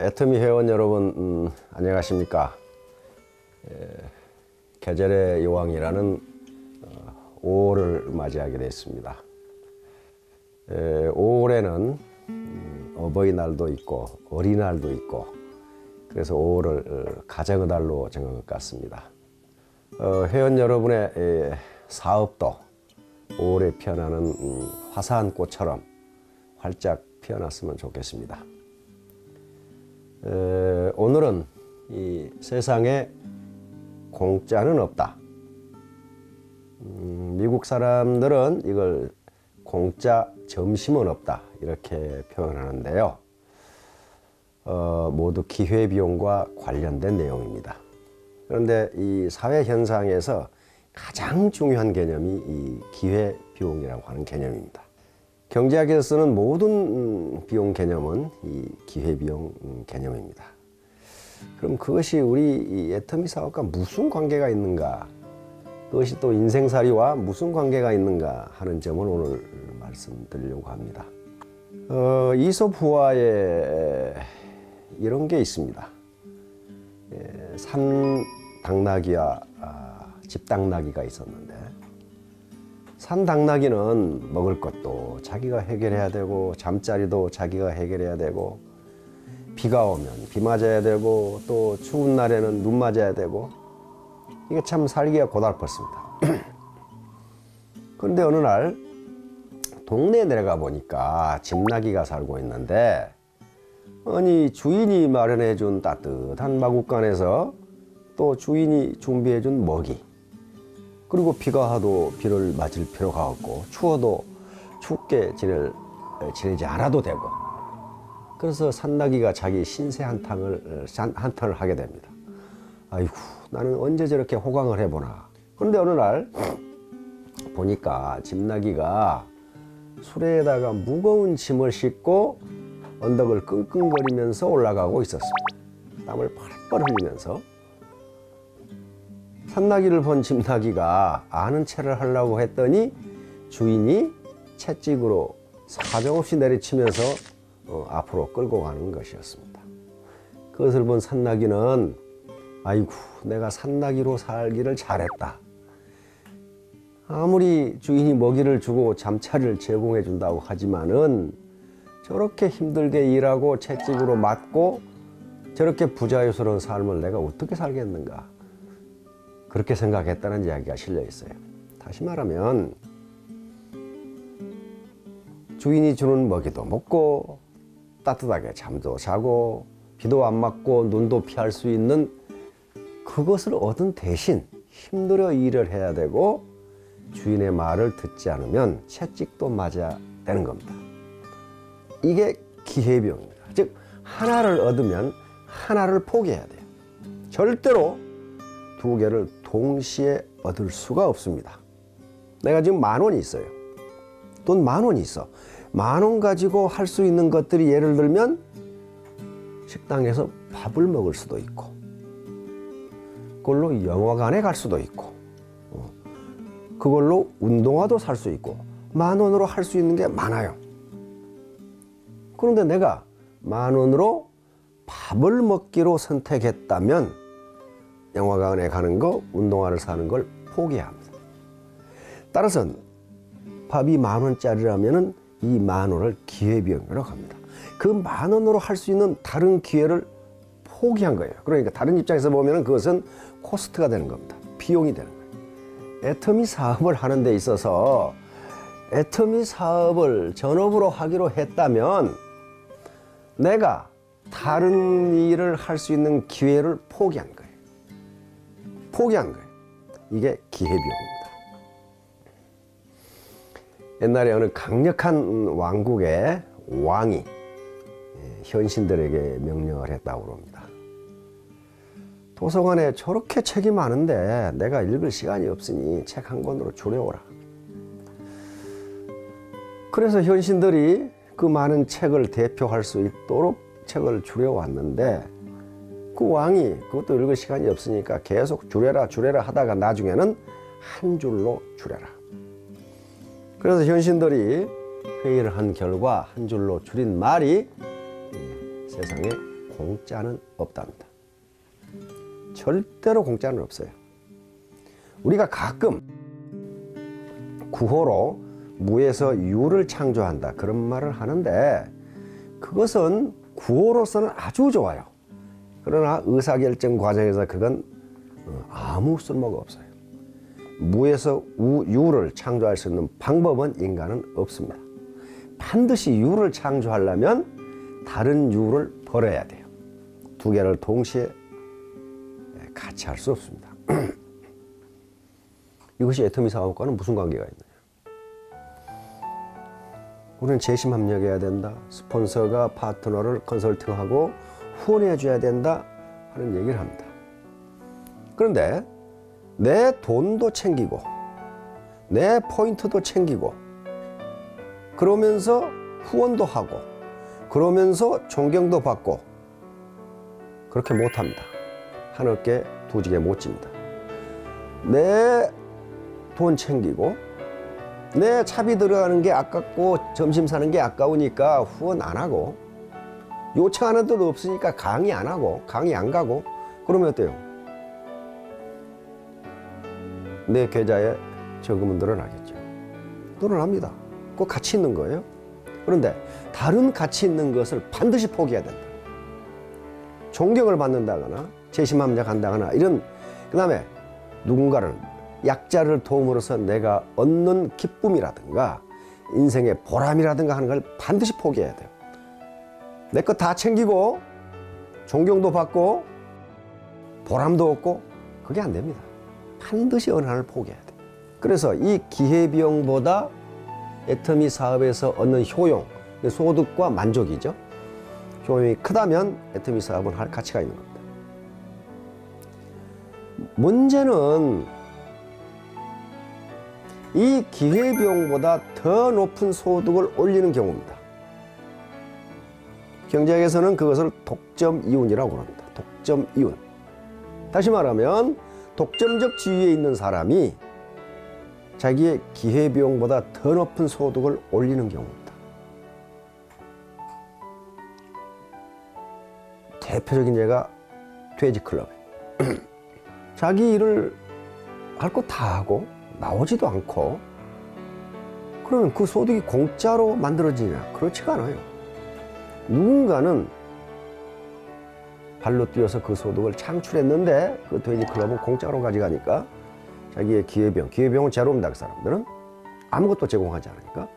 애터미 회원 여러분, 안녕하십니까. 계절의 여왕이라는 5월을 맞이하게 됐습니다. 5월에는 어버이날도 있고 어린이날도 있고, 그래서 5월을 가정의 달로 정한 것 같습니다. 회원 여러분의 사업도 5월에 피어나는 화사한 꽃처럼 활짝 피어났으면 좋겠습니다. 오늘은 이 세상에 공짜는 없다. 미국 사람들은 이걸 공짜 점심은 없다 이렇게 표현하는데요. 모두 기회비용과 관련된 내용입니다. 그런데 이 사회 현상에서 가장 중요한 개념이 이 기회비용이라고 하는 개념입니다. 경제학에서 쓰는 모든 비용 개념은 이 기회비용 개념입니다. 그럼 그것이 우리 이 애터미 사업과 무슨 관계가 있는가? 그것이 또 인생살이와 무슨 관계가 있는가 하는 점을 오늘 말씀드리려고 합니다. 이솝 후화에 이런 게 있습니다. 산 당나귀와 집 당나귀가 있었는데, 산 당나귀는 먹을 것도 자기가 해결해야 되고, 잠자리도 자기가 해결해야 되고, 비가 오면 비 맞아야 되고, 또 추운 날에는 눈 맞아야 되고, 이게 참 살기가 고달팠습니다. 그런데 어느 날 동네에 내려가 보니까 집나귀가 살고 있는데, 아니 주인이 마련해 준 따뜻한 마구간에서 또 주인이 준비해 준 먹이, 그리고 비가 와도 비를 맞을 필요가 없고, 추워도 춥게 지내지 않아도 되고, 그래서 산나귀가 자기 신세 한탄을 하게 됩니다. 아이고, 나는 언제 저렇게 호강을 해보나. 그런데 어느 날 보니까 집나귀가 수레에다가 무거운 짐을 싣고 언덕을 끙끙거리면서 올라가고 있었습니다. 땀을 펄펄 흘리면서. 산나귀를 본 집나귀가 아는 체를 하려고 했더니 주인이 채찍으로 사정없이 내리치면서 앞으로 끌고 가는 것이었습니다. 그것을 본 산나귀는 아이고, 내가 산나귀로 살기를 잘했다. 아무리 주인이 먹이를 주고 잠자리를 제공해 준다고 하지만은 저렇게 힘들게 일하고 채찍으로 맞고 저렇게 부자유스러운 삶을 내가 어떻게 살겠는가, 그렇게 생각했다는 이야기가 실려 있어요. 다시 말하면 주인이 주는 먹이도 먹고 따뜻하게 잠도 자고 비도 안 맞고 눈도 피할 수 있는 그것을 얻은 대신 힘들어 일을 해야 되고, 주인의 말을 듣지 않으면 채찍도 맞아야 되는 겁니다. 이게 기회비용입니다. 즉, 하나를 얻으면 하나를 포기해야 돼요. 절대로 두 개를 동시에 얻을 수가 없습니다. 내가 지금 10,000원이 있어요. 돈 10,000원이 있어. 10,000원 가지고 할 수 있는 것들이, 예를 들면 식당에서 밥을 먹을 수도 있고, 그걸로 영화관에 갈 수도 있고, 그걸로 운동화도 살 수 있고, 10,000원으로 할 수 있는 게 많아요. 그런데 내가 10,000원으로 밥을 먹기로 선택했다면 영화관에 가는 거, 운동화를 사는 걸 포기해야 합니다. 따라서 밥이 10,000원짜리라면 이 10,000원을 기회비용이라고 합니다. 그 10,000원으로 할 수 있는 다른 기회를 포기한 거예요. 그러니까 다른 입장에서 보면 그것은 코스트가 되는 겁니다. 비용이 되는 거예요. 애터미 사업을 하는 데 있어서 애터미 사업을 전업으로 하기로 했다면 내가 다른 일을 할 수 있는 기회를 포기한 거예요. 이게 기회비용입니다. 옛날에 어느 강력한 왕국의 왕이 현신들에게 명령을 했다고 합니다. 도서관에 저렇게 책이 많은데 내가 읽을 시간이 없으니 책 한 권으로 줄여오라. 그래서 현신들이 그 많은 책을 대표할 수 있도록 책을 줄여왔는데, 그 왕이 그것도 읽을 시간이 없으니까 계속 줄여라 하다가 나중에는 한 줄로 줄여라. 그래서 현신들이 회의를 한 결과 한 줄로 줄인 말이 세상에 공짜는 없답니다. 절대로 공짜는 없어요. 우리가 가끔 구호로 무에서 유를 창조한다 그런 말을 하는데 그것은 구호로서는 아주 좋아요. 그러나 의사결정 과정에서 그건 아무 쓸모가 없어요. 무에서 유를 창조할 수 있는 방법은 인간은 없습니다. 반드시 유를 창조하려면 다른 유를 버려야 돼요. 두 개를 동시에 같이 할 수 없습니다. 이것이 애터미 사업과는 무슨 관계가 있느냐? 우리는 재심합력해야 된다. 스폰서가 파트너를 컨설팅하고 후원해 줘야 된다 하는 얘기를 합니다. 그런데 내 돈도 챙기고 내 포인트도 챙기고 그러면서 후원도 하고 그러면서 존경도 받고 그렇게 못합니다. 하늘께 두지게 못 집니다. 내 돈 챙기고 내 차비 들어가는 게 아깝고 점심 사는 게 아까우니까 후원 안 하고 요청하는 데도 없으니까 강의 안 하고 강의 안 가고 그러면 어때요? 내 계좌에 저금은 늘어나겠죠. 늘어납니다. 그 가치 있는 거예요. 그런데 다른 가치 있는 것을 반드시 포기해야 된다. 존경을 받는다거나 재심함력한다거나 이런 그 다음에 누군가를 약자를 도움으로써 내가 얻는 기쁨이라든가 인생의 보람이라든가 하는 걸 반드시 포기해야 돼요. 내 것 다 챙기고 존경도 받고 보람도 얻고 그게 안 됩니다. 반드시 어느 하나를 포기해야 돼요. 그래서 이 기회비용보다 애터미 사업에서 얻는 효용, 소득과 만족이죠. 효용이 크다면 애터미 사업은 할 가치가 있는 겁니다. 문제는 이 기회비용보다 더 높은 소득을 올리는 경우입니다. 경제학에서는 그것을 독점이윤이라고 합니다. 독점이윤. 다시 말하면 독점적 지위에 있는 사람이 자기의 기회비용보다 더 높은 소득을 올리는 경우입니다. 대표적인 예가 돼지클럽이에요. 자기 일을 할 거 다 하고 나오지도 않고 그러면 그 소득이 공짜로 만들어지냐? 그렇지가 않아요. 누군가는 발로 뛰어서 그 소득을 창출했는데 그 돼지클럽은 공짜로 가져가니까 자기의 기회비용은 제로입니다. 그 사람들은 아무것도 제공하지 않으니까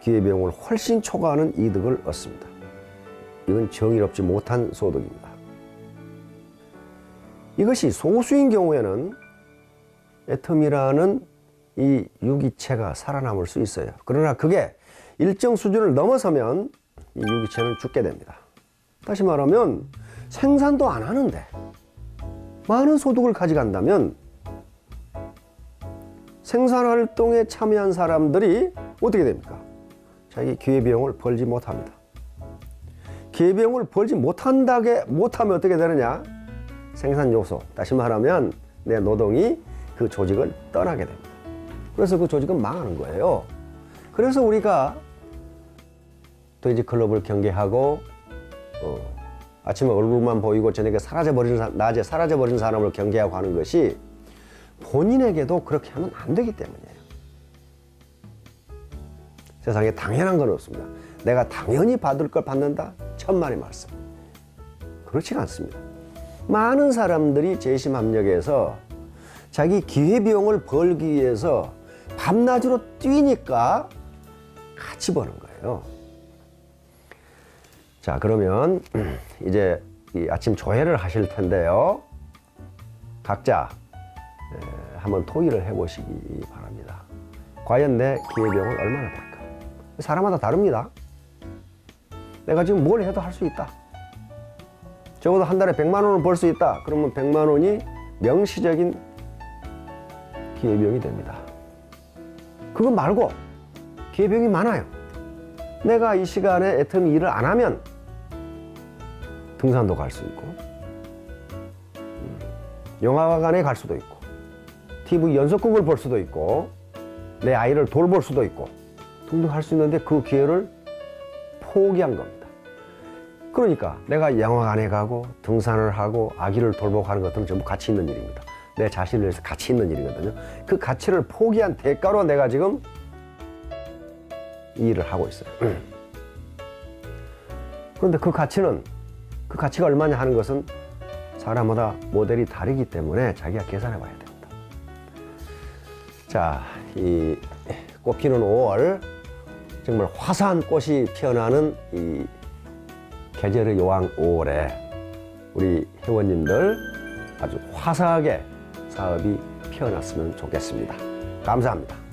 기회비용을 훨씬 초과하는 이득을 얻습니다. 이건 정의롭지 못한 소득입니다. 이것이 소수인 경우에는 애텀이라는 이 유기체가 살아남을 수 있어요. 그러나 그게 일정 수준을 넘어서면 이 유기체는 죽게 됩니다. 다시 말하면 생산도 안 하는데 많은 소득을 가져간다면 생산활동에 참여한 사람들이 어떻게 됩니까? 자기 기회비용을 벌지 못합니다. 기회비용을 벌지 못하면 어떻게 되느냐? 생산요소, 다시 말하면 내 노동이 그 조직을 떠나게 됩니다. 그래서 그 조직은 망하는 거예요. 그래서 우리가 돼지클럽을 경계하고 아침에 얼굴만 보이고 저녁에 낮에 사라져버리는 사람을 경계하고 하는 것이 본인에게도 그렇게 하면 안 되기 때문이에요. 세상에 당연한 건 없습니다. 내가 당연히 받을 걸 받는다? 천만의 말씀. 그렇지가 않습니다. 많은 사람들이 재심합력에서 자기 기회비용을 벌기 위해서 밤낮으로 뛰니까 같이 버는 거예요. 자, 그러면 이제 이 아침 조회를 하실 텐데요. 각자 한번 토의를 해보시기 바랍니다. 과연 내 기회비용은 얼마나 될까? 사람마다 다릅니다. 내가 지금 뭘 해도 할 수 있다. 적어도 한 달에 100만 원을 벌 수 있다. 그러면 100만 원이 명시적인 기회비용이 됩니다. 그거 말고 기회비용이 많아요. 내가 이 시간에 애터미 일을 안 하면 등산도 갈 수 있고 영화관에 갈 수도 있고 TV 연속극을 볼 수도 있고 내 아이를 돌볼 수도 있고 등등 할 수 있는데 그 기회를 포기한 겁니다. 그러니까 내가 영화관에 가고 등산을 하고 아기를 돌보고 하는 것들은 전부 가치 있는 일입니다. 내 자신을 위해서 가치 있는 일이거든요. 그 가치를 포기한 대가로 내가 지금 이 일을 하고 있어요. 그런데 그 가치가 얼마냐 하는 것은 사람마다 모델이 다르기 때문에 자기가 계산해 봐야 됩니다. 자, 이 꽃피는 5월, 정말 화사한 꽃이 피어나는 이 계절의 여왕 5월에 우리 회원님들 아주 화사하게 사업이 피어났으면 좋겠습니다. 감사합니다.